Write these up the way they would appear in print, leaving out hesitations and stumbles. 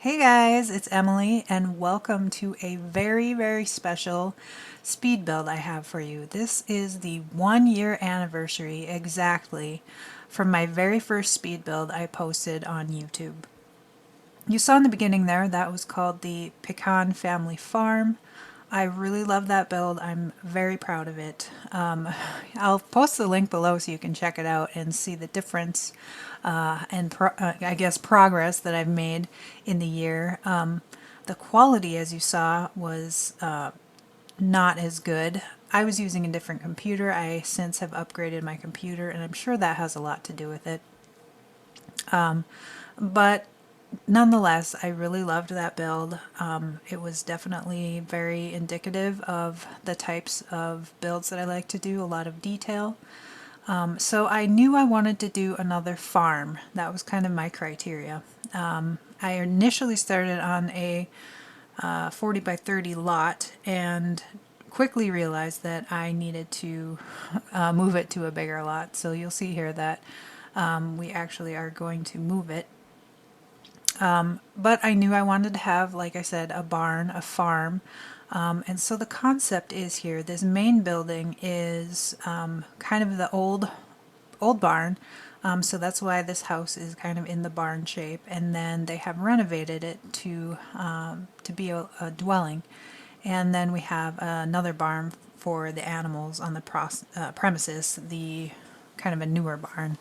Hey guys, it's Emily and welcome to a very special speed build I have for you. This is the 1 year anniversary exactly from my very first speed build I posted on YouTube. You saw in the beginning there, that was called the Pecan Family Farm. I really love that build. I'm very proud of it. I'll post the link below so you can check it out and see the difference and I guess progress that I've made in the year. The quality, as you saw, was not as good. I was using a different computer. I since have upgraded my computer, and I'm sure that has a lot to do with it. But nonetheless, I really loved that build. It was definitely very indicative of the types of builds that I like to do, a lot of detail. So I knew I wanted to do another farm. That was kind of my criteria. I initially started on a 40 by 30 lot and quickly realized that I needed to move it to a bigger lot. So you'll see here that we actually are going to move it. But I knew I wanted to have, like I said, a barn, a farm. And so the concept is here, this main building is kind of the old barn. So that's why this house is kind of in the barn shape. And then they have renovated it to be a dwelling. And then we have another barn for the animals on the premises, the kind of a newer barn.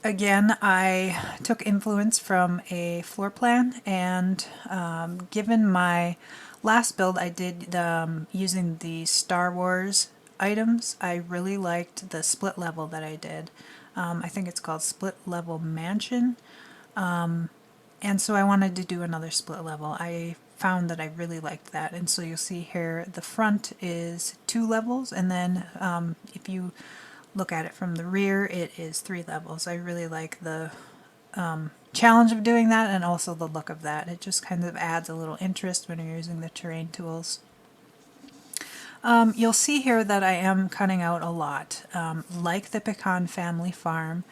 Again, I took influence from a floor plan, and given my last build I did using the Star Wars items, I really liked the split level that I did. I think it's called Split Level Mansion, and so I wanted to do another split level. I found that I really liked that, and so you'll see here the front is 2 levels, and then if you look at it from the rear, it is 3 levels. I really like the challenge of doing that, and also the look of that. It just kind of adds a little interest when you're using the terrain tools. You'll see here that I am cutting out a lot. Like the Pecan Family Farm,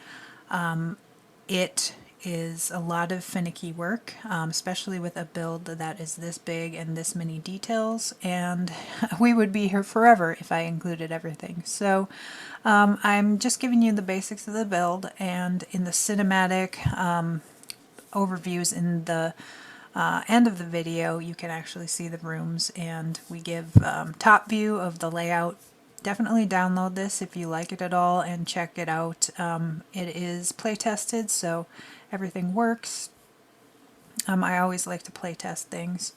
it is a lot of finicky work, especially with a build that is this big and this many details, and we would be here forever if I included everything. So I'm just giving you the basics of the build, and in the cinematic overviews in the end of the video you can actually see the rooms, and we give top view of the layout. Definitely download this if you like it at all and check it out. It is play tested, so everything works. I always like to play test things.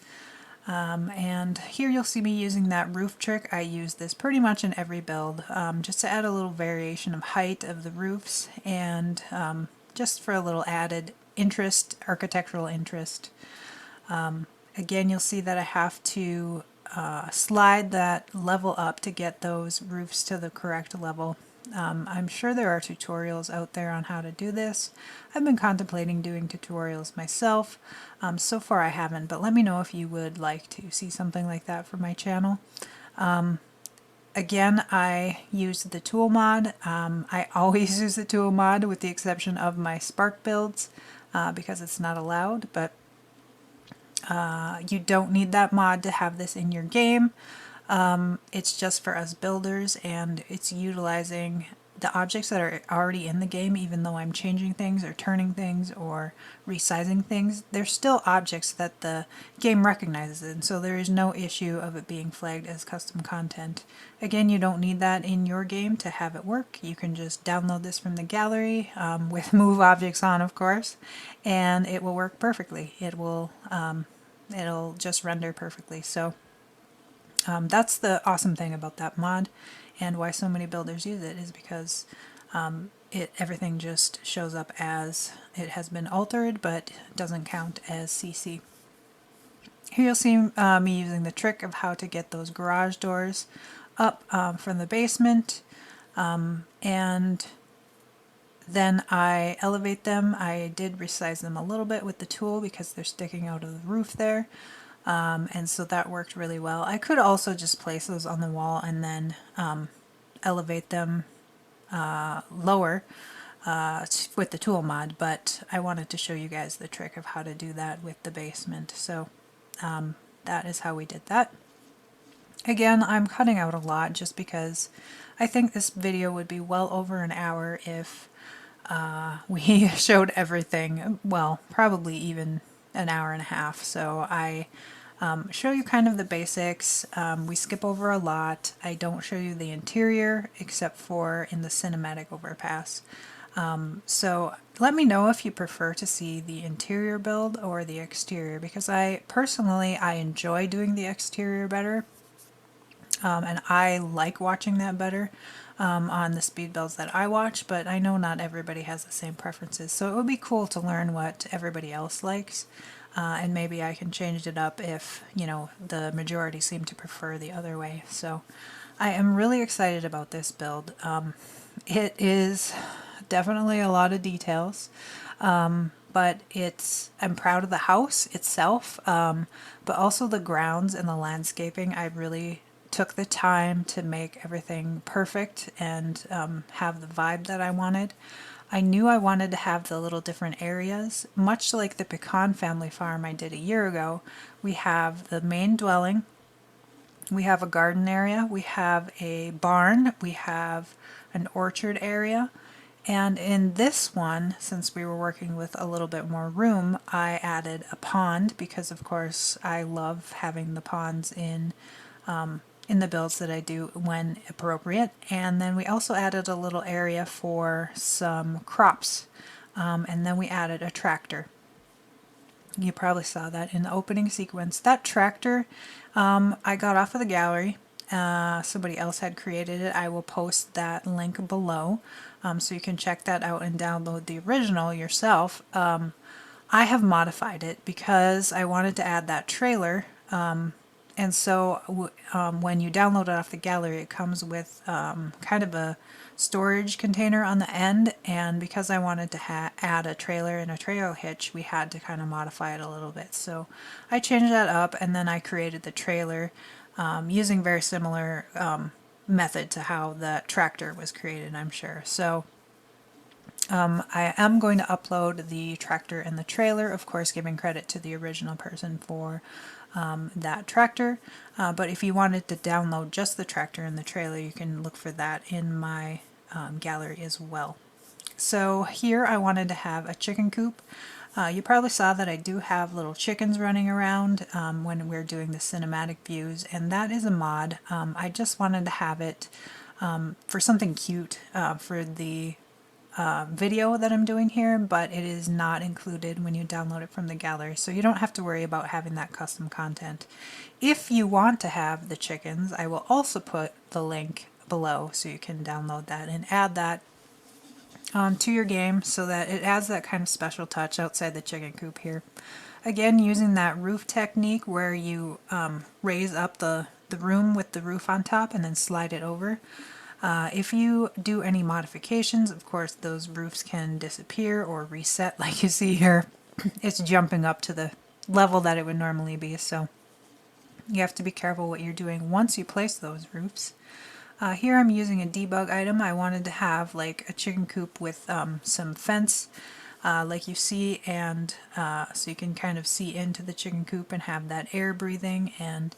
And here you'll see me using that roof trick. I use this pretty much in every build, just to add a little variation of height of the roofs, and just for a little added interest, architectural interest. Again, you'll see that I have to slide that level up to get those roofs to the correct level. I'm sure there are tutorials out there on how to do this. I've been contemplating doing tutorials myself. So far I haven't, but let me know if you would like to see something like that for my channel. Again, I use the tool mod. I always use the tool mod with the exception of my Spark builds because it's not allowed, but you don't need that mod to have this in your game. It's just for us builders, and it's utilizing the objects that are already in the game. Even though I'm changing things or turning things or resizing things, they're still objects that the game recognizes, and so there is no issue of it being flagged as custom content. Again, you don't need that in your game to have it work. You can just download this from the gallery with move objects on, of course, and it will work perfectly. It'll just render perfectly. So that's the awesome thing about that mod, and why so many builders use it is because everything just shows up as it has been altered, but doesn't count as CC. Here you'll see me using the trick of how to get those garage doors up from the basement, and then I elevate them. I did resize them a little bit with the tool because they're sticking out of the roof there. And so that worked really well. I could also just place those on the wall and then elevate them lower, with the tool mod, but I wanted to show you guys the trick of how to do that with the basement. So that is how we did that. Again, I'm cutting out a lot just because I think this video would be well over an hour if we showed everything. Well, probably even an hour and a half. So I show you kind of the basics. We skip over a lot. I don't show you the interior except for in the cinematic overpass. So let me know if you prefer to see the interior build or the exterior, because I personally enjoy doing the exterior better. And I like watching that better on the speed builds that I watch, but I know not everybody has the same preferences. So it would be cool to learn what everybody else likes, and maybe I can change it up if, you know, the majority seem to prefer the other way. So I am really excited about this build. It is definitely a lot of details. But I'm proud of the house itself, but also the grounds and the landscaping. I really took the time to make everything perfect and have the vibe that I wanted. I knew I wanted to have the little different areas, much like the Pecan family farm I did a year ago. We have the main dwelling, we have a garden area, we have a barn, we have an orchard area. And in this one, since we were working with a little bit more room, I added a pond because, of course, I love having the ponds in the builds that I do when appropriate. And then we also added a little area for some crops. And then we added a tractor. You probably saw that in the opening sequence. That tractor I got off of the gallery. Somebody else had created it. I will post that link below so you can check that out and download the original yourself. I have modified it because I wanted to add that trailer, and so when you download it off the gallery, it comes with kind of a storage container on the end, and because I wanted to add a trailer and a trailer hitch, we had to kind of modify it a little bit. So I changed that up, and then I created the trailer using very similar method to how the tractor was created, I'm sure. So I am going to upload the tractor and the trailer, of course giving credit to the original person for that tractor. But if you wanted to download just the tractor and the trailer, you can look for that in my gallery as well. So here I wanted to have a chicken coop. You probably saw that I do have little chickens running around when we're doing the cinematic views, and that is a mod. I just wanted to have it for something cute for the video that I'm doing here, but it is not included when you download it from the gallery, so you don't have to worry about having that custom content. If you want to have the chickens, I will also put the link below so you can download that and add that to your game so that it adds that kind of special touch outside the chicken coop here. Again, using that roof technique where you raise up the room with the roof on top and then slide it over. If you do any modifications, of course, those roofs can disappear or reset like you see here. It's jumping up to the level that it would normally be, so you have to be careful what you're doing once you place those roofs. Here I'm using a debug item. I wanted to have like a chicken coop with some fence like you see, and so you can kind of see into the chicken coop and have that air breathing. And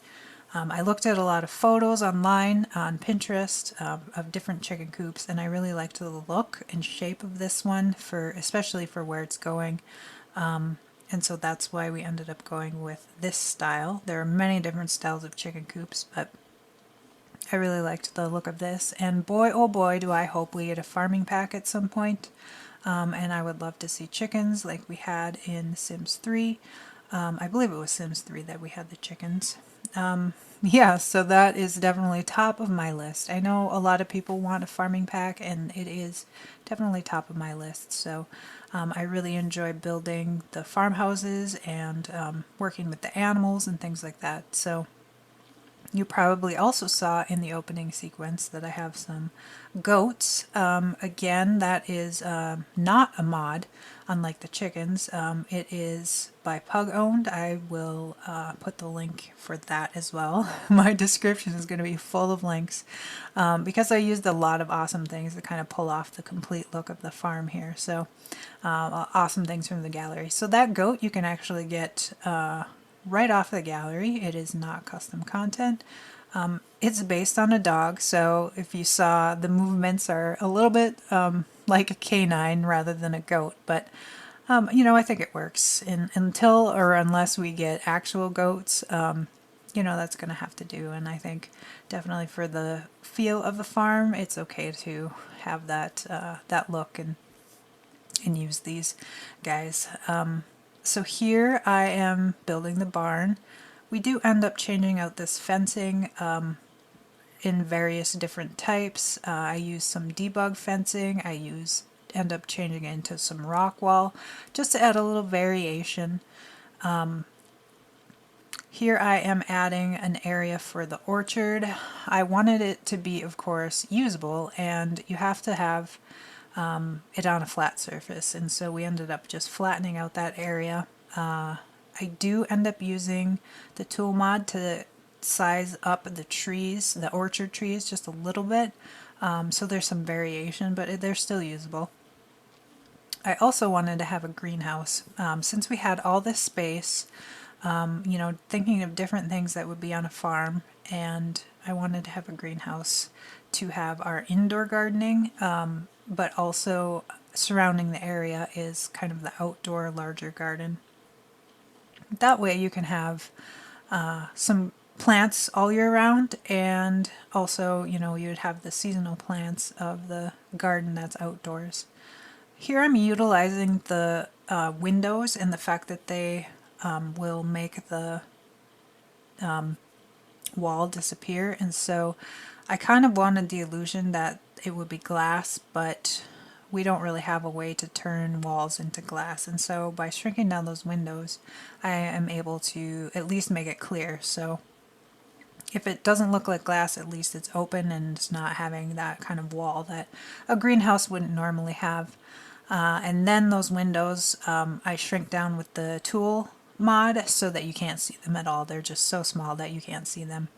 I looked at a lot of photos online on Pinterest of different chicken coops, and I really liked the look and shape of this one, especially for where it's going. And so that's why we ended up going with this style. There are many different styles of chicken coops, but I really liked the look of this. And boy, oh boy, do I hope we get a farming pack at some point. And I would love to see chickens like we had in Sims 3. I believe it was Sims 3 that we had the chickens. Yeah, so that is definitely top of my list. I know a lot of people want a farming pack, and it is definitely top of my list. So I really enjoy building the farmhouses and working with the animals and things like that. So You probably also saw in the opening sequence that I have some goats. Again, that is not a mod, unlike the chickens. It is by Pug owned. I will put the link for that as well. My description is going to be full of links because I used a lot of awesome things to kind of pull off the complete look of the farm here. So awesome things from the gallery. So that goat you can actually get right off the gallery. It is not custom content. It's based on a dog, so if you saw, the movements are a little bit like a canine rather than a goat, but you know, I think it works. Until or unless we get actual goats, you know, that's going to have to do. And I think definitely for the feel of the farm, it's okay to have that that look and use these guys. So here I am building the barn. We do end up changing out this fencing in various different types. I use some debug fencing. I end up changing it into some rock wall just to add a little variation. Here I am adding an area for the orchard. I wanted it to be, of course, usable, and you have to have it on a flat surface, and so we ended up just flattening out that area. I do end up using the tool mod to size up the trees, the orchard trees, just a little bit, so there's some variation, but they're still usable. I also wanted to have a greenhouse. Since we had all this space, you know, thinking of different things that would be on a farm, and I wanted to have a greenhouse to have our indoor gardening, but also surrounding the area is kind of the outdoor larger garden. That way you can have some plants all year round, and also, you know, you would have the seasonal plants of the garden that's outdoors. Here I'm utilizing the windows and the fact that they will make the wall disappear, and so I kind of wanted the illusion that it would be glass, but we don't really have a way to turn walls into glass, and so by shrinking down those windows I am able to at least make it clear. So if it doesn't look like glass, at least it's open and it's not having that kind of wall that a greenhouse wouldn't normally have. And then those windows I shrink down with the tool mod so that you can't see them at all. They're just so small that you can't see them.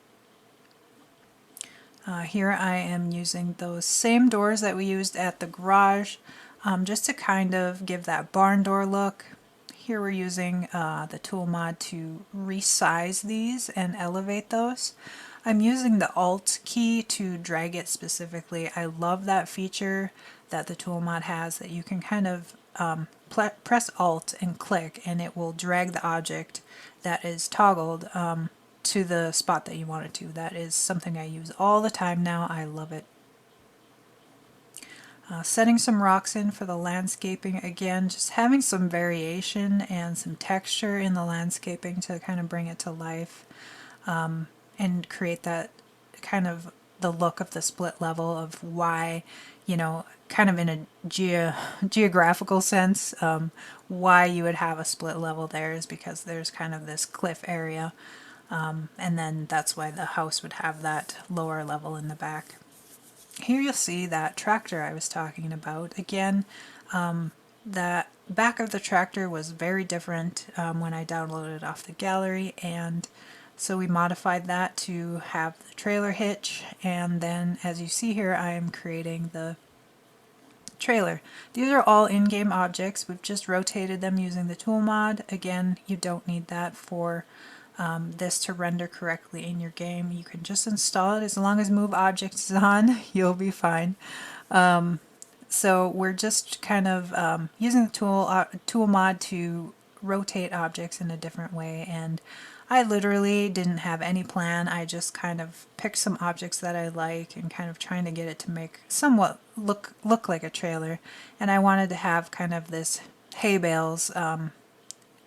Here I am using those same doors that we used at the garage, just to kind of give that barn door look. Here we're using the tool mod to resize these and elevate those. I'm using the Alt key to drag it specifically. I love that feature that the tool mod has, that you can kind of press Alt and click and it will drag the object that is toggled to the spot that you want it to. That is something I use all the time now. I love it. Setting some rocks in for the landscaping. Again, just having some variation and some texture in the landscaping to kind of bring it to life, and create that kind of the look of the split level of why, you know, kind of in a geographical sense, why you would have a split level there is because there's kind of this cliff area. And then that's why the house would have that lower level in the back. Here you'll see that tractor I was talking about. Again, that back of the tractor was very different when I downloaded it off the gallery, and so we modified that to have the trailer hitch, and then as you see here I am creating the trailer. These are all in-game objects. We've just rotated them using the tool mod. Again, you don't need that for this to render correctly in your game. You can just install it. As long as move objects is on, you'll be fine. So we're just kind of using the tool mod to rotate objects in a different way, and I literally didn't have any plan. I just kind of picked some objects that I like and kind of trying to get it to make somewhat look like a trailer, and I wanted to have kind of this hay bales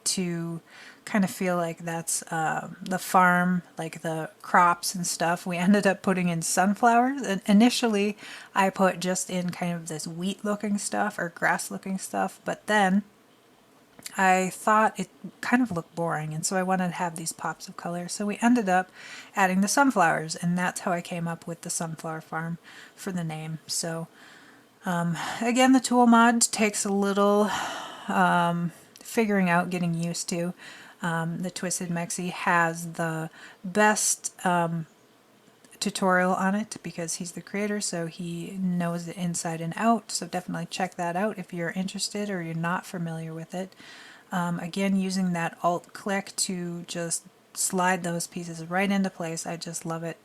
to kind of feel like that's the farm, like the crops and stuff. We ended up putting in sunflowers, and initially I put just in kind of this wheat looking stuff or grass looking stuff, but then I thought it kind of looked boring, and so I wanted to have these pops of color. So we ended up adding the sunflowers, and that's how I came up with the sunflower farm for the name. So again, the tool mod takes a little figuring out, getting used to. The Twisted Mexi has the best tutorial on it because he's the creator, so he knows it inside and out. So definitely check that out if you're interested or you're not familiar with it. Again, using that alt click to just slide those pieces right into place. I just love it.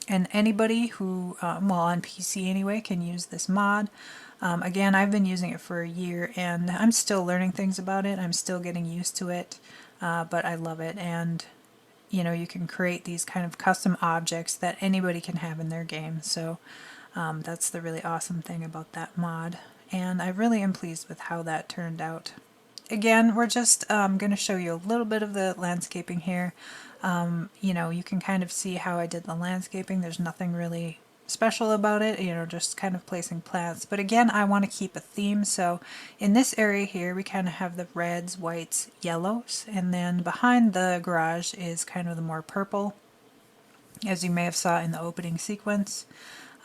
And anybody who, well, on PC anyway, can use this mod. Again, I've been using it for a year and I'm still learning things about it. I'm still getting used to it, but I love it. And you know, you can create these kind of custom objects that anybody can have in their game. So that's the really awesome thing about that mod. And I really am pleased with how that turned out. Again, we're just going to show you a little bit of the landscaping here. You know, you can kind of see how I did the landscaping. There's nothing really special about it, you know, just kind of placing plants. But again, I want to keep a theme. So in this area here, we kind of have the reds, whites, yellows, and then behind the garage is kind of the more purple, as you may have saw in the opening sequence.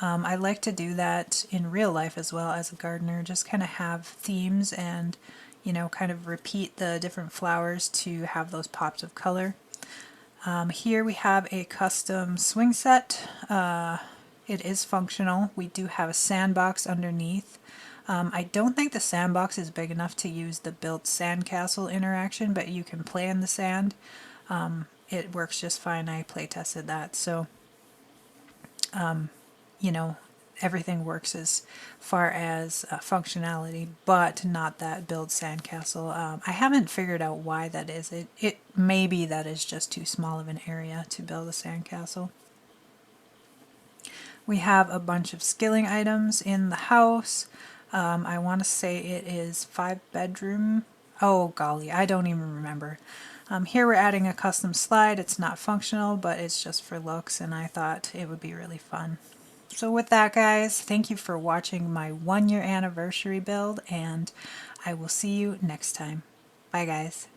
I like to do that in real life as well as a gardener, just kind of have themes and, you know, kind of repeat the different flowers to have those pops of color. Here we have a custom swing set. It is functional. We do have a sandbox underneath. I don't think the sandbox is big enough to use the built sandcastle interaction, but you can play in the sand. It works just fine. I play tested that. So, you know, everything works as far as functionality, but not that build sandcastle. I haven't figured out why that is. It maybe that is just too small of an area to build a sandcastle. We have a bunch of skilling items in the house. I want to say it is 5-bedroom. Oh golly, I don't even remember. Here we're adding a custom slide. It's not functional, but it's just for looks, and I thought it would be really fun. So with that, guys, thank you for watching my 1-year anniversary build, and I will see you next time. Bye, guys.